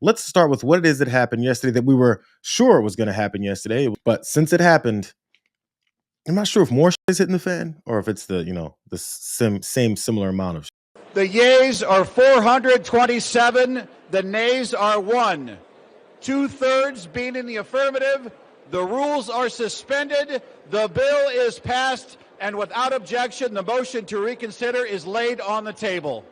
let's start with what it is that happened yesterday that we were sure was going to happen yesterday. But since it happened, I'm not sure if more shit is hitting the fan or if it's the same similar amount of shit. The yeas are 427. The nays are 1. 2/3 being in the affirmative. The rules are suspended. The bill is passed. And without objection, the motion to reconsider is laid on the table.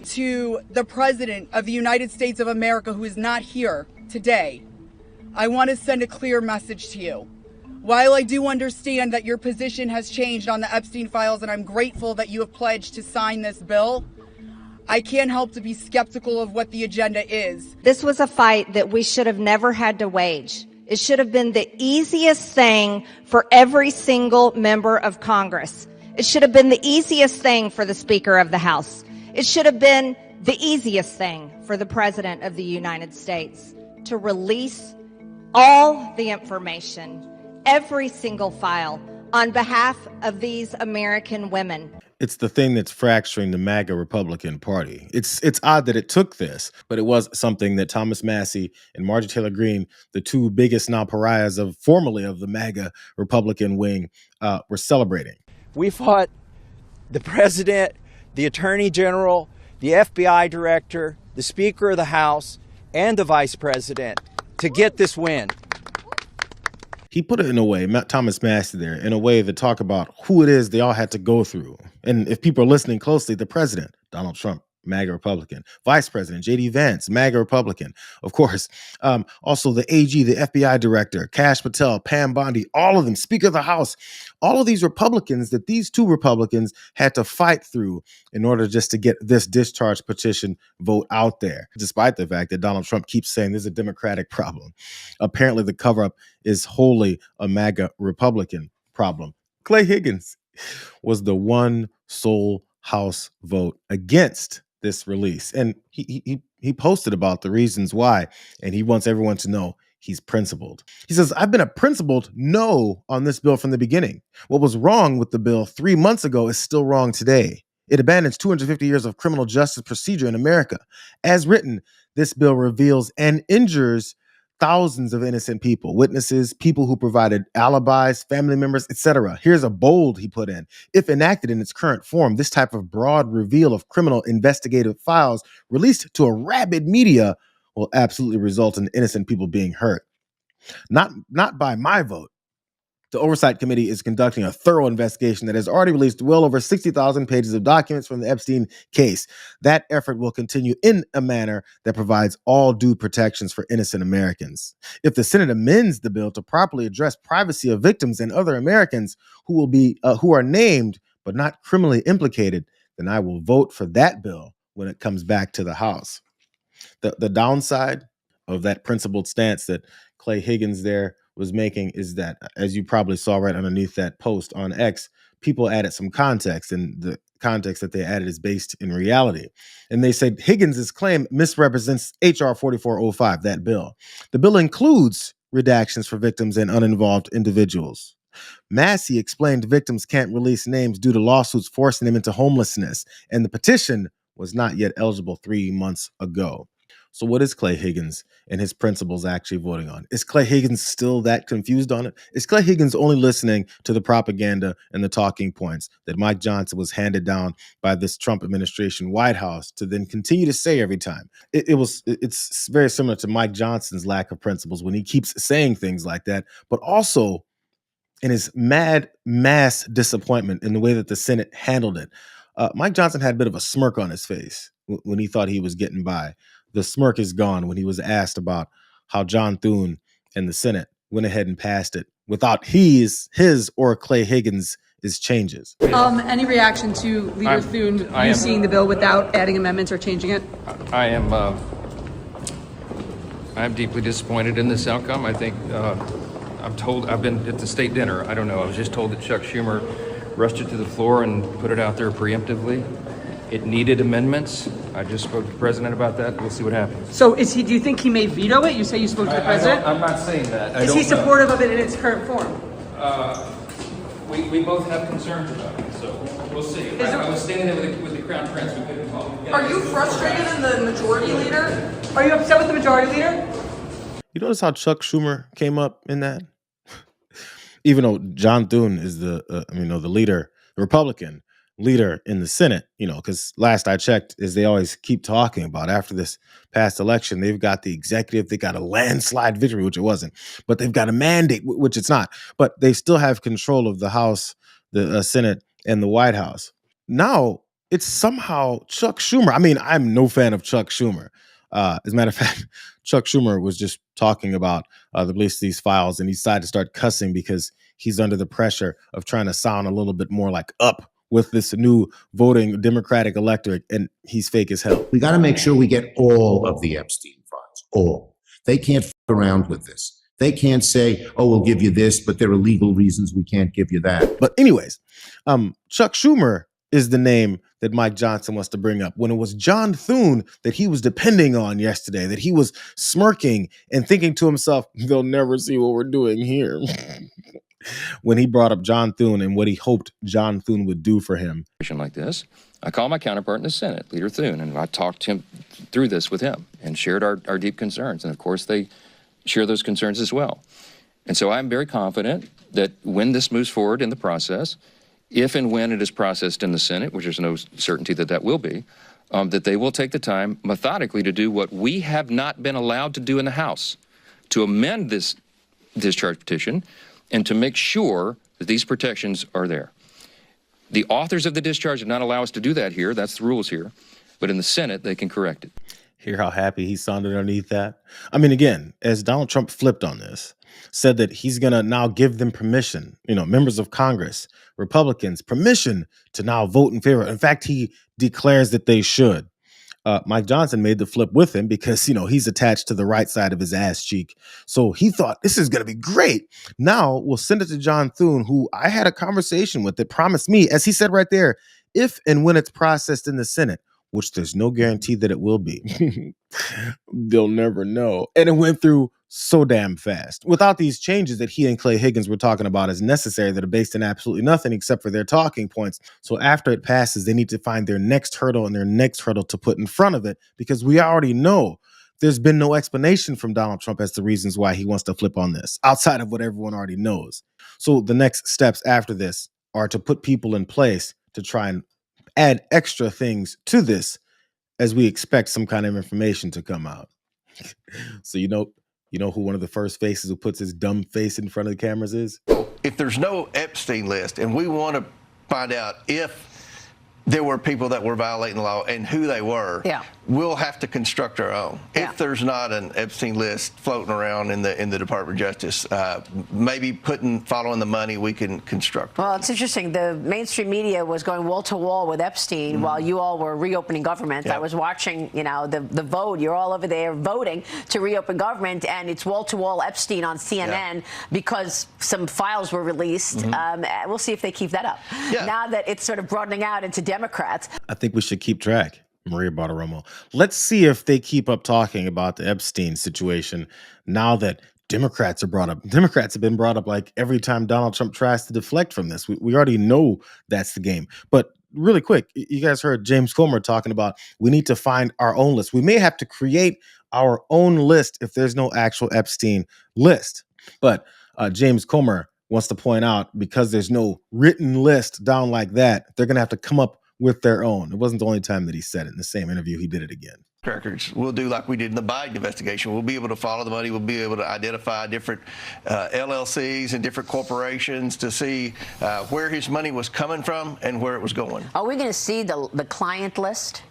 To the President of the United States of America, who is not here today, I want to send a clear message to you. While I do understand that your position has changed on the Epstein-files, and I'm grateful that you have pledged to sign this bill, I can't help to be skeptical of what the agenda is. This was a fight that we should have never had to wage. It should have been the easiest thing for every single member of Congress. It should have been the easiest thing for the Speaker of the House. It should have been the easiest thing for the President of the United States to release all the information, every single file, on behalf of these American women. It's the thing that's fracturing the MAGA Republican Party. It's odd that it took this, but it was something that Thomas Massie and Marjorie Taylor Greene, the two biggest now pariahs formerly of the MAGA Republican wing, were celebrating. We fought the president, the attorney general, the FBI director, the Speaker of the House, and the vice president to get this win. He put it in a way, Thomas Massie there, in a way that talk about who it is they all had to go through. And if people are listening closely, the president, Donald Trump, MAGA Republican, vice president, J.D. Vance, MAGA Republican, of course. Also the AG, the FBI director, Kash Patel, Pam Bondi, all of them, Speaker of the House, all of these Republicans that these two Republicans had to fight through in order just to get this discharge petition vote out there, despite the fact that Donald Trump keeps saying this is a Democratic problem. Apparently the cover-up is wholly a MAGA Republican problem. Clay Higgins was the one sole House vote against this release. And he posted about the reasons why, and he wants everyone to know he's principled. He says, I've been a principled no on this bill from the beginning. What was wrong with the bill 3 months ago is still wrong today. It abandons 250 years of criminal justice procedure in America. As written, this bill reveals and injures thousands of innocent people, witnesses, people who provided alibis, family members, etc. Here's a bold he put in. If enacted in its current form, this type of broad reveal of criminal investigative files released to a rabid media will absolutely result in innocent people being hurt. Not by my vote. The Oversight Committee is conducting a thorough investigation that has already released well over 60,000 pages of documents from the Epstein case. That effort will continue in a manner that provides all due protections for innocent Americans. If the Senate amends the bill to properly address privacy of victims and other Americans who are named but not criminally implicated, then I will vote for that bill when it comes back to the House. The downside of that principled stance that Clay Higgins there was making is that, as you probably saw right underneath that post on X, people added some context, and the context that they added is based in reality. And they said Higgins' claim misrepresents H.R. 4405, that bill. The bill includes redactions for victims and uninvolved individuals. Massie explained victims can't release names due to lawsuits forcing them into homelessness, and the petition was not yet eligible 3 months ago. So what is Clay Higgins and his principles actually voting on? Is Clay Higgins still that confused on it? Is Clay Higgins only listening to the propaganda and the talking points that Mike Johnson was handed down by this Trump administration White House to then continue to say every time? It's very similar to Mike Johnson's lack of principles when he keeps saying things like that, but also in his mass disappointment in the way that the Senate handled it. Mike Johnson had a bit of a smirk on his face when he thought he was getting by. The smirk is gone when he was asked about how John Thune and the Senate went ahead and passed it without his or Clay Higgins' changes. Any reaction to Leader Thune seeing the bill without adding amendments or changing it? I am deeply disappointed in this outcome. I think I've been at the state dinner. I don't know. I was just told that Chuck Schumer rushed it to the floor and put it out there preemptively. It needed amendments. I just spoke to the president about that. We'll see what happens. So do you think he may veto it? You say you spoke to the president? I'm not saying that. Is he supportive of it in its current form? We both have concerns about it, so we'll see. I was standing there with the Crown Prince. We couldn't call him. Are you frustrated in the majority leader? Are you upset with the majority leader? You notice how Chuck Schumer came up in that? Even though John Thune is the leader, the Republican leader in the Senate, because last I checked, is they always keep talking about after this past election, they've got the executive, they got a landslide victory, which it wasn't, but they've got a mandate, which it's not, but they still have control of the House, the Senate, and the White House. Now it's somehow Chuck Schumer. I mean, I'm no fan of Chuck Schumer. As a matter of fact, Chuck Schumer was just talking about the release of these files, and he decided to start cussing because he's under the pressure of trying to sound a little bit more like up with this new voting Democratic electorate, and he's fake as hell. We got to make sure we get all of the Epstein-files, all. They can't f around with this. They can't say, oh, we'll give you this, but there are legal reasons we can't give you that. But anyways, Chuck Schumer is the name that Mike Johnson wants to bring up, when it was John Thune that he was depending on yesterday, that he was smirking and thinking to himself, they'll never see what we're doing here. When he brought up John Thune and what he hoped John Thune would do for him. Like this, I called my counterpart in the Senate, Leader Thune, and I talked him through this with him and shared our deep concerns. And of course, they share those concerns as well. And so I'm very confident that when this moves forward in the process, if and when it is processed in the Senate, which there's no certainty that will be, that they will take the time methodically to do what we have not been allowed to do in the House, to amend this discharge petition and to make sure that these protections are there. The authors of the discharge did not allow us to do that here. That's the rules here. But in the Senate, they can correct it. Hear how happy he sounded underneath that? I mean, again, as Donald Trump flipped on this, said that he's going to now give them permission, members of Congress, Republicans, permission to now vote in favor. In fact, he declares that they should. Mike Johnson made the flip with him because, he's attached to the right side of his ass cheek. So he thought this is going to be great. Now we'll send it to John Thune, who I had a conversation with that promised me, as he said right there, if and when it's processed in the Senate, which there's no guarantee that it will be. They'll never know. And it went through so damn fast. Without these changes that he and Clay Higgins were talking about as necessary that are based in absolutely nothing except for their talking points. So after it passes, they need to find their next hurdle and their next hurdle to put in front of it, because we already know there's been no explanation from Donald Trump as to reasons why he wants to flip on this, outside of what everyone already knows. So the next steps after this are to put people in place to try and add extra things to this as we expect some kind of information to come out. So you know who one of the first faces who puts his dumb face in front of the cameras is? If there's no Epstein list and we want to find out if there were people that were violating the law and who they were, we'll have to construct our own. If there's not an Epstein list floating around in the Department of Justice, maybe following the money, we can construct. Well, it's interesting. The mainstream media was going wall to wall with Epstein while you all were reopening government. I was watching, the vote. You're all over there voting to reopen government, and it's wall to wall Epstein on CNN because some files were released. We'll see if they keep that up. Now that it's sort of broadening out into Democrats. I think we should keep track, Maria Bartiromo. Let's see if they keep up talking about the Epstein situation now that Democrats are brought up. Democrats have been brought up like every time Donald Trump tries to deflect from this. We already know that's the game. But really quick, you guys heard James Comer talking about we need to find our own list. We may have to create our own list if there's no actual Epstein list. But James Comer wants to point out, because there's no written list down like that, they're going to have to come up with their own. It wasn't the only time that he said it. In the same interview, he did it again. Records. We'll do like we did in the Biden investigation. We'll be able to follow the money. We'll be able to identify different LLCs and different corporations to see where his money was coming from and where it was going. Are we going to see the client list?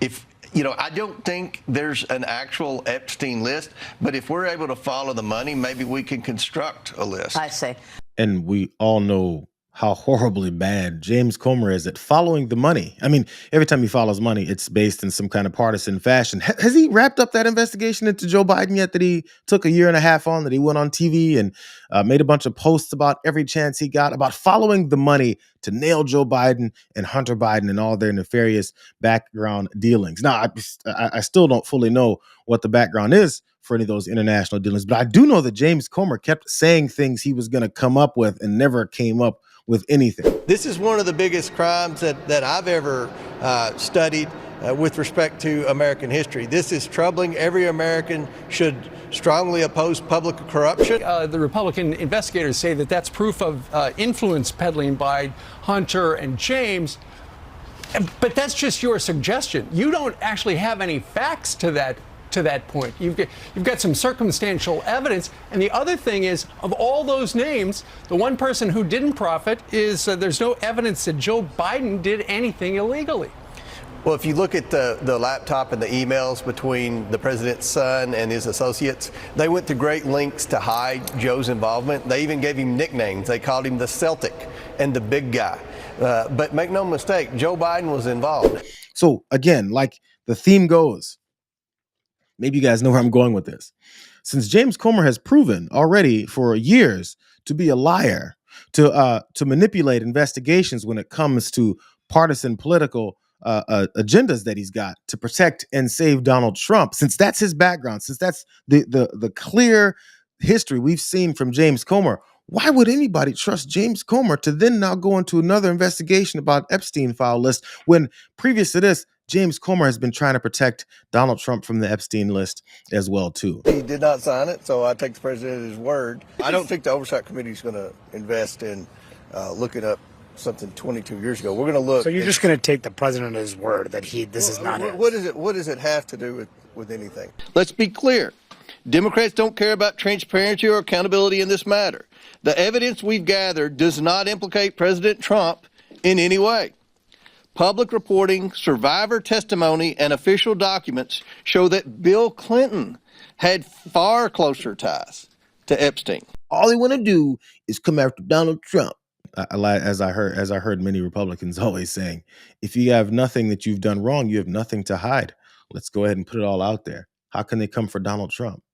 I don't think there's an actual Epstein list, but if we're able to follow the money, maybe we can construct a list. I see. And we all know how horribly bad James Comer is at following the money. I mean, every time he follows money, it's based in some kind of partisan fashion. Has he wrapped up that investigation into Joe Biden yet that he took a year and a half on, that he went on TV and made a bunch of posts about every chance he got about following the money to nail Joe Biden and Hunter Biden and all their nefarious background dealings? Now, I still don't fully know what the background is for any of those international dealings, but I do know that James Comer kept saying things he was going to come up with and never came up with anything. This is one of the biggest crimes that I've ever studied with respect to American history. This is troubling. Every American should strongly oppose public corruption. The Republican investigators say that that's proof of influence peddling by Hunter and James. But that's just your suggestion. You don't actually have any facts to that point. You've got some circumstantial evidence. And the other thing is, of all those names, the one person who didn't profit is there's no evidence that Joe Biden did anything illegally. Well, if you look at the laptop and the emails between the president's son and his associates, they went to great lengths to hide Joe's involvement. They even gave him nicknames. They called him the Celtic and the big guy. But make no mistake, Joe Biden was involved. So again, like the theme goes, maybe you guys know where I'm going with this. Since James Comer has proven already for years to be a liar, to manipulate investigations when it comes to partisan political agendas that he's got to protect and save Donald Trump, since that's his background, since that's the clear history we've seen from James Comer, why would anybody trust James Comer to then now go into another investigation about Epstein-file list when previous to this, James Comer has been trying to protect Donald Trump from the Epstein list as well, too? He did not sign it, so I take the president at his word. I don't think the Oversight Committee is going to invest in looking up something 22 years ago. We're going to look. So you're just going to take the president at his word that this is not it? What does it have to do with anything? Let's be clear. Democrats don't care about transparency or accountability in this matter. The evidence we've gathered does not implicate President Trump in any way. Public reporting, survivor testimony, and official documents show that Bill Clinton had far closer ties to Epstein. All they want to do is come after Donald Trump. As I heard many Republicans always saying, if you have nothing that you've done wrong, you have nothing to hide. Let's go ahead and put it all out there. How can they come for Donald Trump?